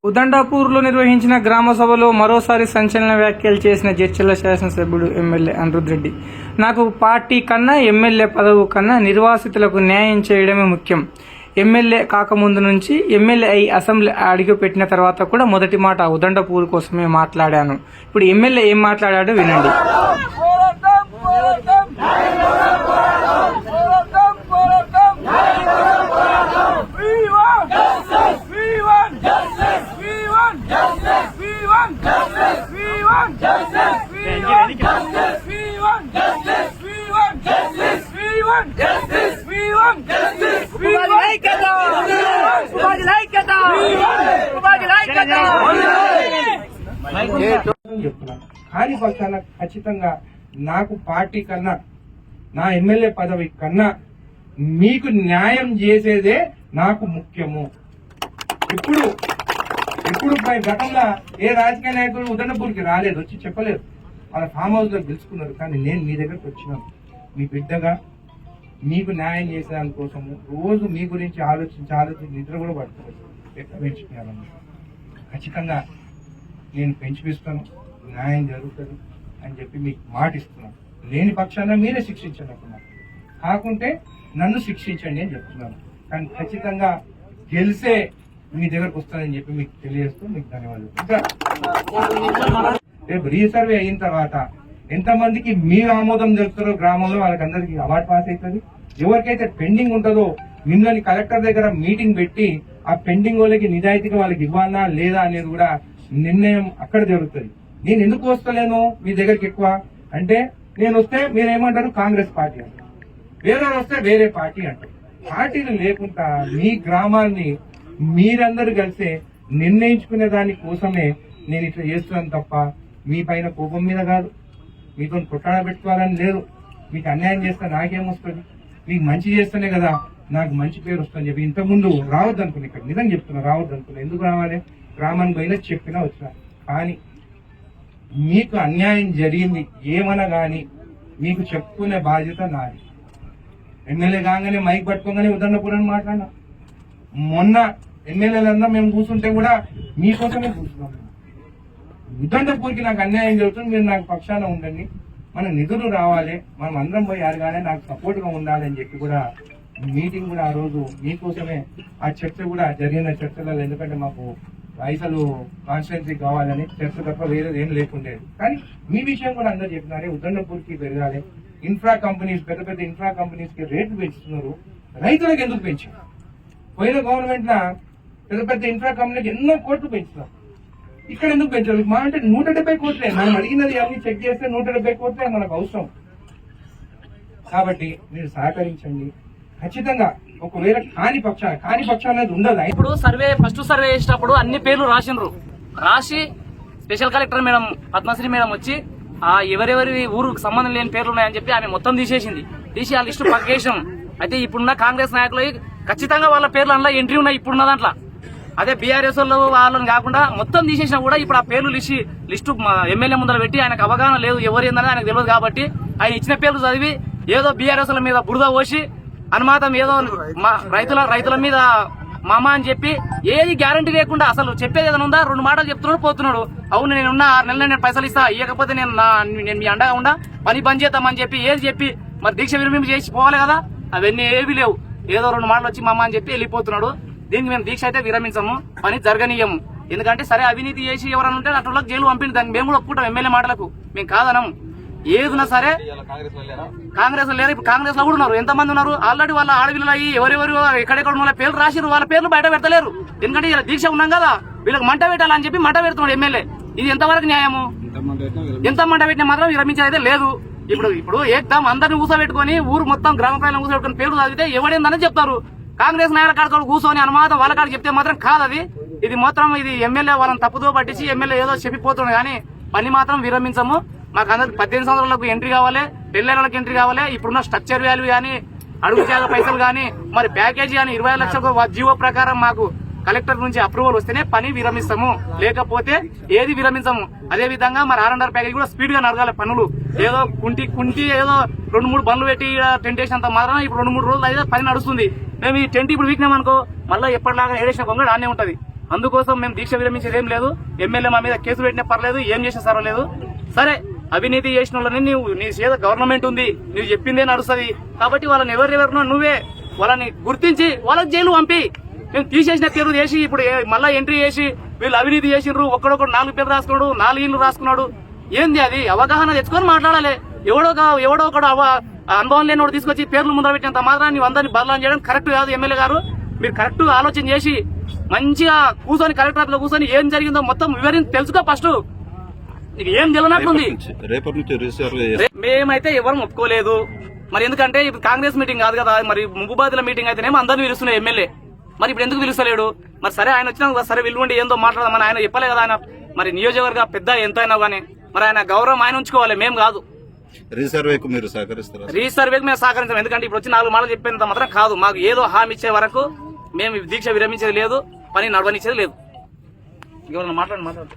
ఉదండాపూర్లో నిర్వహించిన గ్రామ సభలో మరోసారి సంచలన వ్యాఖ్యలు చేసిన జడ్చర్ల శాసనసభ్యుడు ఎమ్మెల్యే అనిరుద్ రెడ్డి. నాకు పార్టీ కన్నా ఎమ్మెల్యే పదవి కన్నా నిర్వాసితులకు న్యాయం చేయడమే ముఖ్యం. ఎమ్మెల్యే కాకముందు నుంచి ఎమ్మెల్యే అయి అసెంబ్లీ అడుగుపెట్టిన తర్వాత కూడా మొదటి మాట ఉదండపూర్ కోసమే మాట్లాడాను. ఇప్పుడు ఎమ్మెల్యే ఏం మాట్లాడాడో వినండి. చెప్తున్నాను కానీ పక్షాన ఖచ్చితంగా నాకు పార్టీ కన్నా నా ఎమ్మెల్యే పదవి కన్నా మీకు న్యాయం చేసేదే నాకు ముఖ్యము. ఇప్పుడు గతంలో ఏ రాజకీయ నాయకుడు ఉదండపూర్కి రాలేదు, వచ్చి చెప్పలేదు, వాళ్ళ ఫామ్ హౌస్ లో గెలుచుకున్నారు. కానీ నేను మీ దగ్గరకు వచ్చినాను మీ బిడ్డగా, మీకు న్యాయం చేసేదాని కోసము. రోజు మీ గురించి ఆలోచించి నిద్ర కూడా పడుతుంది. ఎట్లా పెంచుకోవాలని ఖచ్చితంగా నేను పెంచిపిస్తాను, న్యాయం జరుగుతుంది అని చెప్పి మీకు మాట ఇస్తున్నాను. లేని పక్షాన మీరే శిక్షించండి అనుకున్నాను, కాకుంటే నన్ను శిక్షించండి అని చెప్తున్నాను. కానీ ఖచ్చితంగా గెలిసే మీ దగ్గరకు వస్తానని చెప్పి మీకు తెలియజేస్తూ మీకు ధన్యవాదాలు. రేపు రీసర్వే అయిన తర్వాత ఎంతమందికి మీరు ఆమోదం తెలుపుతారో గ్రామంలో వాళ్ళకందరికీ అవార్డు పాస్ అవుతుంది. ఎవరికైతే పెండింగ్ ఉంటుందో మిమ్మల్ని కలెక్టర్ దగ్గర మీటింగ్ పెట్టి ఆ పెండింగ్ వాళ్ళకి నిజాయితీగా వాళ్ళకి ఇవ్వాలా లేదా అనేది కూడా నిర్ణయం అక్కడ జరుగుతుంది. నేను ఎందుకు వస్తలేను మీ దగ్గరికి ఎక్కువ అంటే, నేను వస్తే మీరేమంటారు కాంగ్రెస్ పార్టీ అంటారు, వేరే వస్తే వేరే పార్టీ అంటారు. పార్టీలు లేకుండా మీ గ్రామాన్ని మీరందరూ కలిసి నిర్ణయించుకునే దాని కోసమే నేను ఇట్లా చేస్తున్నాను తప్ప మీ పైన కోపం మీద కాదు, మీతో కొట్టాడ పెట్టుకోవాలని లేదు. మీకు అన్యాయం చేస్తే నాకేమొస్తుంది, మీకు మంచి చేస్తేనే కదా నాకు మంచి పేరు వస్తుందని చెప్పి ఇంతకుముందు రావద్దు అనుకున్నా. ఇక్కడ నిజంగా చెప్తున్నా, రావద్దు అనుకున్నా. ఎందుకు రావాలి, గ్రామానికి పోయినా చెప్పినా వచ్చినా. కానీ మీకు అన్యాయం జరిగింది ఏమన్నా కానీ మీకు చెప్పుకునే బాధ్యత నాది. ఎమ్మెల్యే కాగానే మైక్ పట్టుకోగానే ఉదండపురం మాట్లాడినా. మొన్న ఎమ్మెల్యేలందరూ మేము కూర్చుంటే కూడా మీకోసమే కూర్చున్నాం. ఉదండపూర్కి నాకు అన్యాయం జరుగుతుంది, మీరు నాకు పక్షాన ఉండండి, మన నిధులు రావాలి, మనం అందరం పోయి అడగాలి, నాకు సపోర్ట్ గా ఉండాలి అని చెప్పి కూడా మీటింగ్ కూడా ఆ రోజు మీకోసమే ఆ చర్చ కూడా జరిగిన చర్చలలో. ఎందుకంటే మాకు పైసలు కాన్స్టిట్యున్సీ కావాలని చర్చ తప్ప వేరేది ఏం లేకుండేది. కానీ మీ విషయం కూడా అందరూ చెప్పినారే, ఉదండపూర్కి పెరగాలి. ఇన్ఫ్రా కంపెనీస్, పెద్ద పెద్ద ఇన్ఫ్రా కంపెనీస్ కి రేట్లు పెంచుతున్నారు, రైతులకు ఎందుకు పెంచారు? పోయిన గవర్నమెంట్ లా పెద్ద పెద్ద ఇన్ఫ్రా కంపెనీకి ఎన్నో కోట్లు పెంచుతారు, ఇక్కడ ఎందుకు పెంచారు? మా అంటే 170 కోట్లే, మనం అడిగినది అన్ని చెక్ చేస్తే 170 కోట్లే మనకు అవసరం. కాబట్టి మీరు సహకరించండి ఖచ్చితంగా. ఒకవేళ కాని పక్షాలు అనేది ఉండదు. ఇప్పుడు ఫస్ట్ సర్వే చేసినప్పుడు అన్ని పేర్లు రాసి special collector madam Padmashri madam వచ్చి ఎవరెవరి ఊరుకు సంబంధం లేని పేర్లు ఉన్నాయని చెప్పి ఆమె మొత్తం తీసి ఆ లిస్టు పక్కేసాం. అయితే ఇప్పుడున్న కాంగ్రెస్ నాయకులు ఖచ్చితంగా వాళ్ళ పేర్లు అందులో ఎంట్రీ ఉన్నాయి ఇప్పుడున్న దాంట్లో. అదే బీఆర్ఎస్ వాళ్ళని కాకుండా మొత్తం తీసేసినా కూడా ఇప్పుడు ఆ పేర్లు లిస్టు ఎమ్మెల్యే ముందర పెట్టి ఆయనకు అవగాహన లేదు, ఎవరు ఏందని ఆయనకు తెలియదు. కాబట్టి ఆయన ఇచ్చిన పేర్లు చదివి ఏదో బీఆర్ఎస్ మీద బురద పోసి అనుమాతం ఏదో రైతుల మీద మామ అని చెప్పి ఏది గ్యారంటీ లేకుండా అసలు చెప్పేది ఏదైనా ఉందా? 2 మాటలు చెప్తున్నాడు, పోతున్నాడు. అవును నేనున్నా 6 నెలలు నేను పైసలు ఇస్తా, ఇవ్వకపోతే నేను మీ అండగా ఉండా, పని బంద్ చేద్దామని చెప్పి ఏది చెప్పి మరి దీక్ష విరమింపు చేసి పోవాలి కదా. అవన్నీ ఏవి లేవు, ఏదో 2 మాటలు వచ్చి మామ అని చెప్పి వెళ్ళిపోతున్నాడు. దీనికి మేము దీక్ష అయితే విరమించము, పని జరగనీయము. ఎందుకంటే సరే అవినీతి చేసి ఎవరైనా ఉంటే అట్లా జైలు పంపింది, దాన్ని మేము కూడా ఒప్పుకుంటాం. ఎమ్మెల్యే మాటలకు మేము కాదనము. ఏదున్నా సరే కాంగ్రెస్ లేరు, ఇప్పుడు కాంగ్రెస్ లో కూడా ఉన్నారు. ఎంతమంది ఉన్నారు ఆల్రెడీ వాళ్ళ ఆడపిల్లలు అయ్యి ఎవరెవరు ఎక్కడెక్కడ ఉన్న పేర్లు రాసిరు, వాళ్ళ పేర్లు బయట పెడతలేరు. ఎందుకంటే ఇలా దీక్ష ఉన్నాం కదా, వీళ్ళకి మంట పెట్టాలని చెప్పి మంట పెడుతున్నాడు ఎమ్మెల్యే. ఇది ఎంతవరకు న్యాయము? ఎంత మంట పెట్టినా మాత్రం విరమించేదైతే లేదు. ఇప్పుడు ఏకదం అందరిని కూర్చోబెట్టుకుని ఊరు మొత్తం గ్రామ ప్రజలను కూర్చోబెట్టుకుని పేర్లు చదివితే ఎవడేందని చెప్తారు. కాంగ్రెస్ నాయకుల కాడ కూర్చొని అనుమానం వాళ్ళ కాడ చెప్తే మాత్రం కాదు అది. ఇది మొత్తం ఇది ఎమ్మెల్యే వాళ్ళని తప్పుదో పట్టించి ఎమ్మెల్యే ఏదో చెప్పిపోతున్నాడు. కానీ పని మాత్రం విరమించము. మాకు అందరికి 18 సంవత్సరాలకు ఎంట్రీ కావాలి, పెళ్లిళ్ళకి ఎంట్రీ కావాలి. ఇప్పుడున్న స్ట్రక్చర్ వాల్యూ కానీ, అడుగు జాగా పైసలు కానీ, మరి ప్యాకేజీ కానీ 25 లక్షలకు జీవో ప్రకారం మాకు కలెక్టర్ నుంచి అప్రూవల్ వస్తేనే పని విరమిస్తాము, లేకపోతే ఏది విరమించము. అదే విధంగా మరి R&R ప్యాకేజ్ కూడా స్పీడ్ గా నడగాలి పనులు. ఏదో కుంటి ఏదో 2-3 బండ్లు పెట్టి టెంట్ వేసినంత మాత్రం ఇప్పుడు 2-3 రోజులు అయితే పని నడుస్తుంది. మేము ఈ టెంట్ ఇప్పుడు వీక్నామనుకో మళ్ళీ ఎప్పటిలాగా ఏడేసిన కొంగడు ఆనే ఉంటది. అందుకోసం మేము దీక్ష విరమించేది ఏం లేదు. ఎమ్మెల్యే మా మీద కేసులు పెట్టినా పర్లేదు, ఏం చేసినా సర్వలేదు. సరే, అవినీతి చేసిన వాళ్ళని నీ చేత గవర్నమెంట్ ఉంది, నువ్వు చెప్పిందే నడుస్తుంది కాబట్టి వాళ్ళని ఎవరెవరినో నువ్వే వాళ్ళని గుర్తించి వాళ్ళకి జైలు పంపి, మేము తీసేసిన పేరు చేసి ఇప్పుడు మళ్ళా ఎంట్రీ చేసి వీళ్ళు అవినీతి చేసిండ్రు, ఒక్కడొక్కడు 4 పేర్లు రాసుకున్నాడు, 4 ఇళ్ళు రాసుకున్నాడు. ఏంది అది? అవగాహన తెచ్చుకొని మాట్లాడాలి. ఎవడో ఒకడు అనుభవం లేనివాడు తీసుకొచ్చి పేర్లు ముందర పెట్టినంత మాత్రం నువ్వు అందరినీ బదలాం చేయడం కరెక్ట్ కాదు. ఎమ్మెల్యే గారు, మీరు కరెక్ట్ ఆలోచన చేసి మంచిగా కూర్చొని కలెక్టర్ ఆఫీస్ లో కూర్చొని ఏం జరిగిందో మొత్తం వివరించి తెలుసుకో. ఫస్ట్ నీకు ఏం తెలియనట్లుంది. రేపటి నుంచి రిజిస్టర్ మేమైతే ఎవరు ఒప్పుకోలేదు. మరి ఎందుకంటే ఇప్పుడు కాంగ్రెస్ మీటింగ్ కాదు కదా, మరి ముగ్గుబాదుల మీటింగ్ అయితేనేమో అందరినీ పిలుస్తున్నాయి ఎమ్మెల్యే. మరి ఇప్పుడు ఎందుకు పిలుస్తలేడు? మరి సరే, ఆయన వచ్చినా సరే విలువండి ఏందో మాట్లాడదామని ఆయన చెప్పలే కదా. ఆయన మరి నియోజకవర్గ పెద్ద ఎంత అయినా కానీ మరి ఆయన గౌరవం ఆయన ఉంచుకోవాలి, మేము కాదు. రీసర్వేకు మీరు సహకరిస్తారా? రీసర్వేకి మేము సహకరించాం. ఎందుకంటే ఇప్పుడు వచ్చి 4 మాటలు చెప్పేంత మాత్రం కాదు. మాకు ఏదో హామీ ఇచ్చే వరకు మేము దీక్ష విరమించేది లేదు, పని నడవనిచ్చేది లేదు. ఎవరన్నా మాట్లాడు.